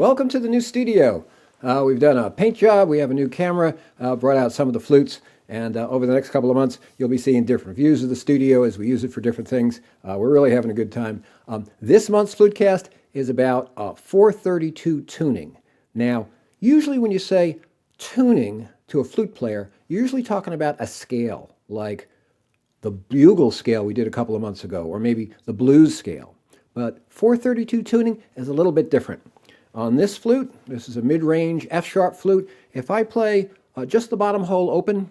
Welcome to the new studio. We've done a paint job, we have a new camera, brought out some of the flutes, and over the next couple of months you'll be seeing different views of the studio as we use it for different things. We're really having a good time. This month's Flutecast is about 432 tuning. Now, usually when you say tuning to a flute player, you're usually talking about a scale, like the bugle scale we did a couple of months ago, or maybe the blues scale. But 432 tuning is a little bit different. On this flute, this is a mid-range F-sharp flute. If I play just the bottom hole open,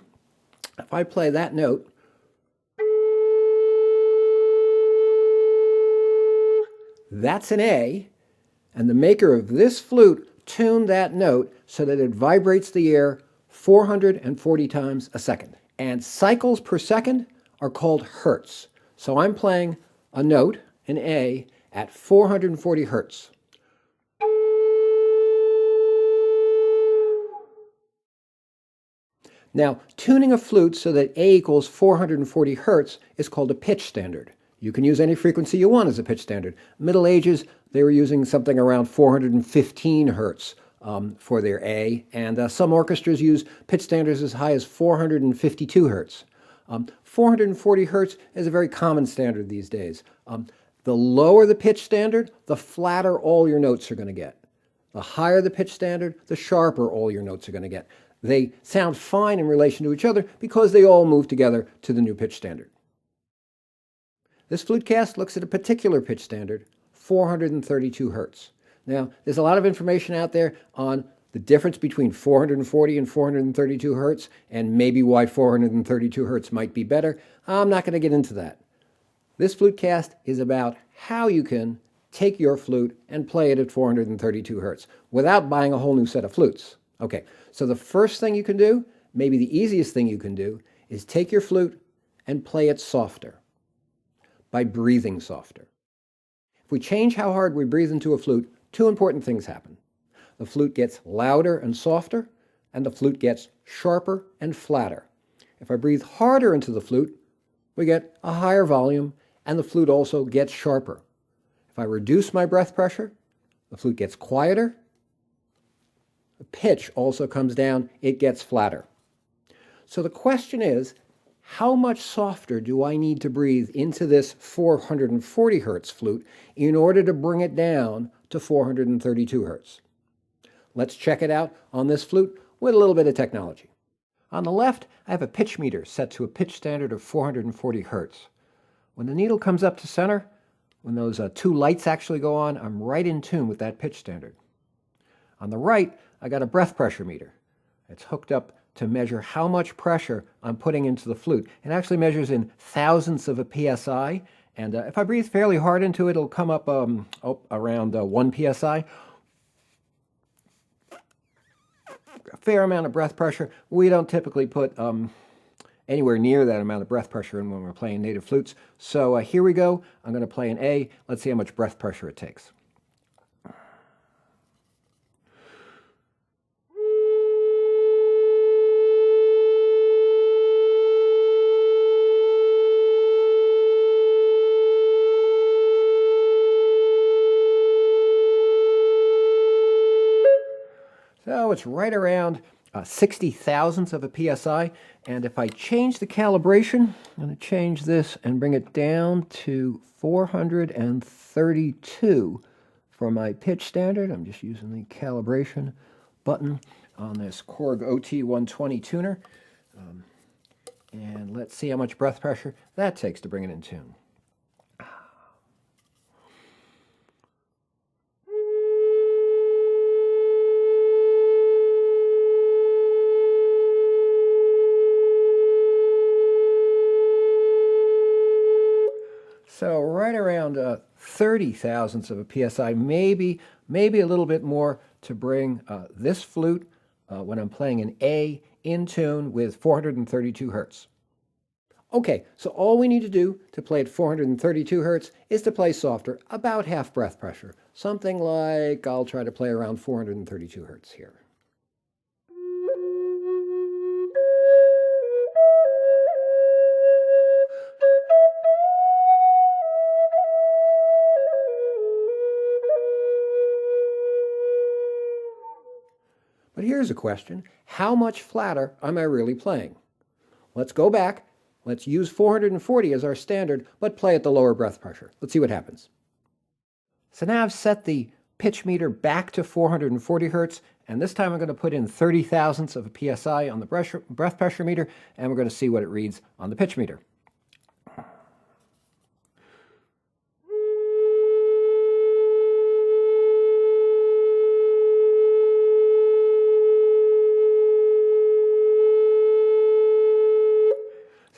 if I play that note, that's an A, and the maker of this flute tuned that note so that it vibrates the air 440 times a second. And cycles per second are called hertz. So I'm playing a note, an A, at 440 hertz. Now, tuning a flute so that A equals 440 hertz is called a pitch standard. You can use any frequency you want as a pitch standard. Middle Ages, they were using something around 415 hertz for their A, and some orchestras use pitch standards as high as 452 hertz. 440 hertz is a very common standard these days. The lower the pitch standard, the flatter all your notes are going to get. The higher the pitch standard, the sharper all your notes are going to get. They sound fine in relation to each other because they all move together to the new pitch standard. This Flutecast looks at a particular pitch standard, 432 hertz. Now, there's a lot of information out there on the difference between 440 and 432 hertz, and maybe why 432 hertz might be better. I'm not going to get into that. This Flutecast is about how you can take your flute and play it at 432 hertz without buying a whole new set of flutes. Okay, so the first thing you can do, maybe the easiest thing you can do, is take your flute and play it softer by breathing softer. If we change how hard we breathe into a flute, two important things happen. The flute gets louder and softer, and the flute gets sharper and flatter. If I breathe harder into the flute, we get a higher volume, and the flute also gets sharper. If I reduce my breath pressure, the flute gets quieter. The pitch also comes down, it gets flatter. So the question is, how much softer do I need to breathe into this 440 hertz flute in order to bring it down to 432 hertz? Let's check it out on this flute with a little bit of technology. On the left, I have a pitch meter set to a pitch standard of 440 hertz. When the needle comes up to center, when those two lights actually go on, I'm right in tune with that pitch standard. On the right, I got a breath pressure meter. It's hooked up to measure how much pressure I'm putting into the flute. It actually measures in thousandths of a psi, and if I breathe fairly hard into it, it'll come up around 1 psi. A fair amount of breath pressure. We don't typically put anywhere near that amount of breath pressure in when we're playing native flutes. So here we go. I'm going to play an A. Let's see how much breath pressure it takes. So it's right around 60 thousandths of a psi, and if I change the calibration, I'm going to change this and bring it down to 432 for my pitch standard. I'm just using the calibration button on this Korg OT120 tuner, and let's see how much breath pressure that takes to bring it in tune. So right around 30 thousandths of a psi, maybe a little bit more to bring this flute, when I'm playing an A, in tune with 432 hertz. Okay, so all we need to do to play at 432 hertz is to play softer, about half breath pressure. Something like, I'll try to play around 432 hertz here. But here's a question. How much flatter am I really playing? Let's go back. Let's use 440 as our standard, but play at the lower breath pressure. Let's see what happens. So now I've set the pitch meter back to 440 hertz, and this time I'm going to put in 30 thousandths of a PSI on the breath pressure meter, and we're going to see what it reads on the pitch meter.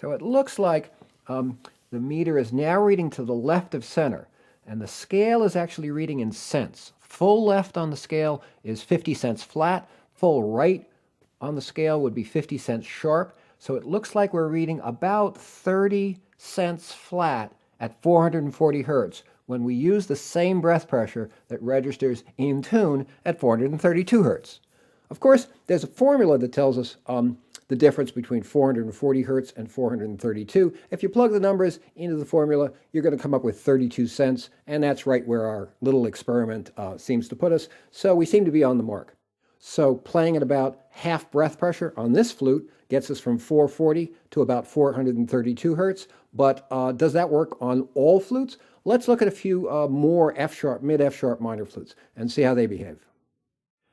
So it looks like the meter is now reading to the left of center, and the scale is actually reading in cents. Full left on the scale is 50 cents flat. Full right on the scale would be 50 cents sharp. So it looks like we're reading about 30 cents flat at 440 hertz when we use the same breath pressure that registers in tune at 432 hertz. Of course, there's a formula that tells us the difference between 440 hertz and 432. If you plug the numbers into the formula, you're going to come up with 32 cents, and that's right where our little experiment seems to put us. So we seem to be on the mark. So playing at about half breath pressure on this flute gets us from 440 to about 432 hertz. But does that work on all flutes? Let's look at a few more F-sharp, mid-F-sharp minor flutes and see how they behave.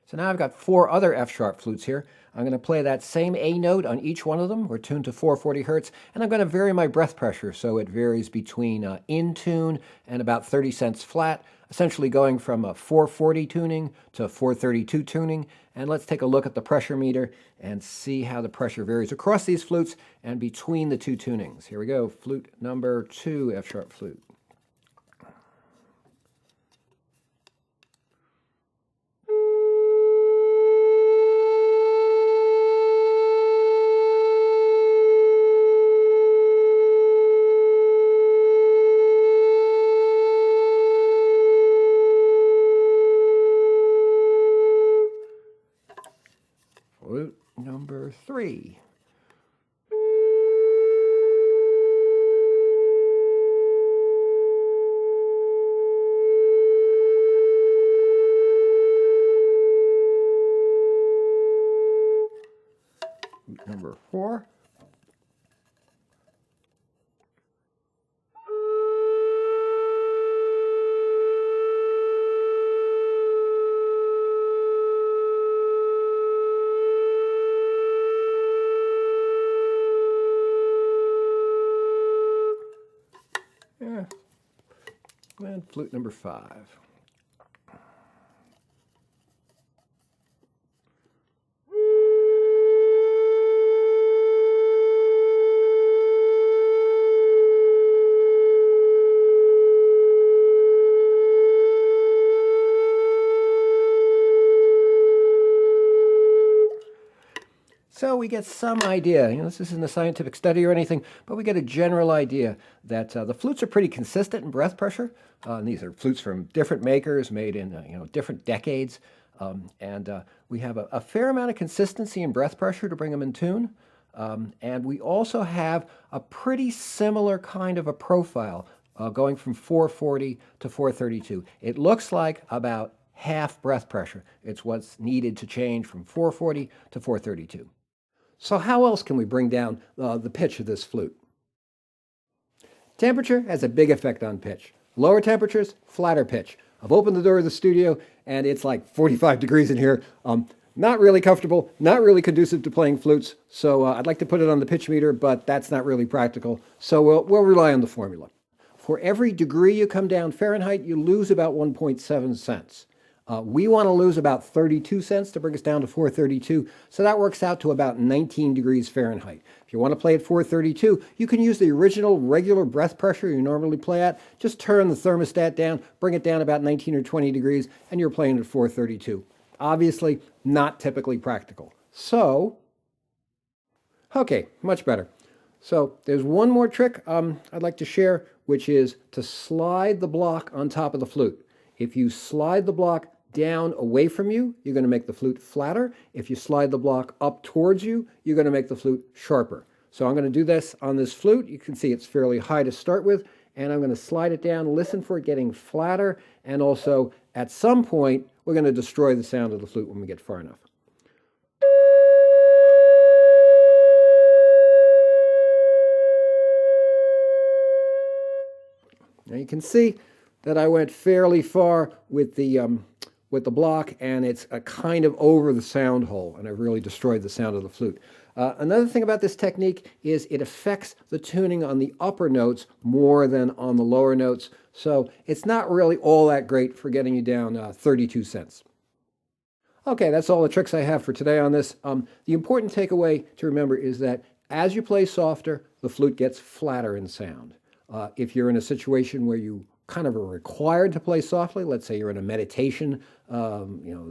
So now I've got 4 other F-sharp flutes here. I'm going to play that same A note on each one of them. We're tuned to 440 hertz, and I'm going to vary my breath pressure so it varies between in tune and about 30 cents flat, essentially going from a 440 tuning to 432 tuning. And let's take a look at the pressure meter and see how the pressure varies across these flutes and between the two tunings. Here we go, flute number 2, F-sharp flute. Flute number 3. Flute number 4. And flute number 5. So we get some idea, this isn't a scientific study or anything, but we get a general idea that the flutes are pretty consistent in breath pressure. And these are flutes from different makers made in different decades. We have a fair amount of consistency in breath pressure to bring them in tune. And we also have a pretty similar kind of a profile going from 440 to 432. It looks like about half breath pressure. It's what's needed to change from 440 to 432. So how else can we bring down the pitch of this flute? Temperature has a big effect on pitch. Lower temperatures, flatter pitch. I've opened the door of the studio and it's like 45 degrees in here. Not really comfortable, not really conducive to playing flutes. So I'd like to put it on the pitch meter, but that's not really practical. So we'll rely on the formula. For every degree you come down Fahrenheit, you lose about 1.7 cents. We want to lose about 32 cents to bring us down to 432, so that works out to about 19 degrees Fahrenheit. If you want to play at 432, you can use the original regular breath pressure you normally play at. Just turn the thermostat down, bring it down about 19 or 20 degrees, and you're playing at 432. Obviously, not typically practical. So, okay, much better. So there's one more trick I'd like to share, which is to slide the block on top of the flute. If you slide the block down away from you, you're going to make the flute flatter. If you slide the block up towards you, you're going to make the flute sharper. So I'm going to do this on this flute. You can see it's fairly high to start with, and I'm going to slide it down, listen for it getting flatter, and also at some point, we're going to destroy the sound of the flute when we get far enough. Now you can see that I went fairly far with the block, and it's a kind of over the sound hole, and I've really destroyed the sound of the flute. Another thing about this technique is it affects the tuning on the upper notes more than on the lower notes, so it's not really all that great for getting you down 32 cents. Okay, that's all the tricks I have for today on this. The important takeaway to remember is that as you play softer, the flute gets flatter in sound. If you're in a situation where you kind of are required to play softly, let's say you're in a meditation,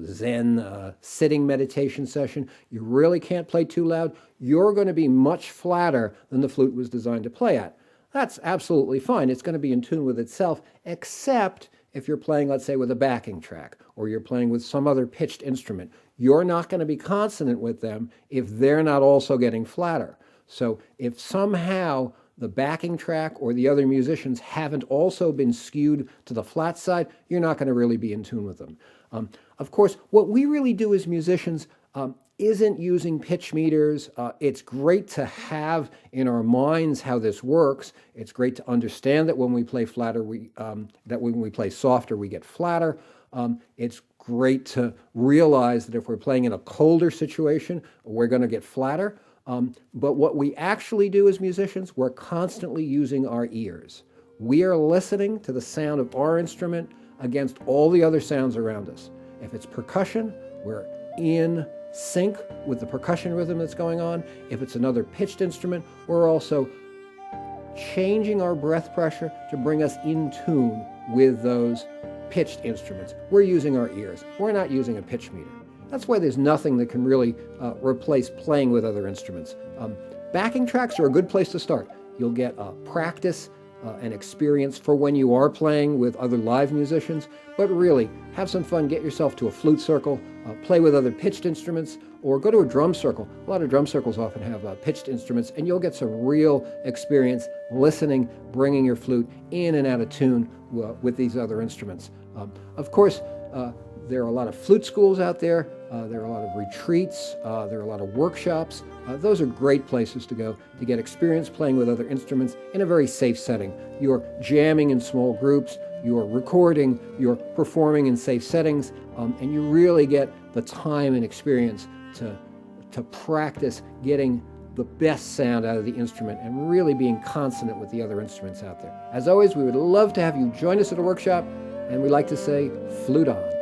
Zen sitting meditation session, you really can't play too loud, you're going to be much flatter than the flute was designed to play at. That's absolutely fine. It's going to be in tune with itself, except if you're playing, let's say, with a backing track, or you're playing with some other pitched instrument. You're not going to be consonant with them if they're not also getting flatter. So if somehow the backing track or the other musicians haven't also been skewed to the flat side, you're not going to really be in tune with them. Of course, what we really do as musicians isn't using pitch meters. It's great to have in our minds how this works. It's great to understand that when we play flatter, that when we play softer, we get flatter. It's great to realize that if we're playing in a colder situation, we're going to get flatter. But what we actually do as musicians, we're constantly using our ears. We are listening to the sound of our instrument against all the other sounds around us. If it's percussion, we're in sync with the percussion rhythm that's going on. If it's another pitched instrument, we're also changing our breath pressure to bring us in tune with those pitched instruments. We're using our ears. We're not using a pitch meter. That's why there's nothing that can really replace playing with other instruments. Backing tracks are a good place to start. You'll get practice and experience for when you are playing with other live musicians, but really have some fun. Get yourself to a flute circle, play with other pitched instruments, or go to a drum circle. A lot of drum circles often have pitched instruments, and you'll get some real experience listening, bringing your flute in and out of tune with these other instruments. Of course, there are a lot of flute schools out there. There are a lot of retreats. There are a lot of workshops. Those are great places to go to get experience playing with other instruments in a very safe setting. You're jamming in small groups. You're recording. You're performing in safe settings. And you really get the time and experience to practice getting the best sound out of the instrument and really being consonant with the other instruments out there. As always, we would love to have you join us at a workshop, and we like to say, flute on.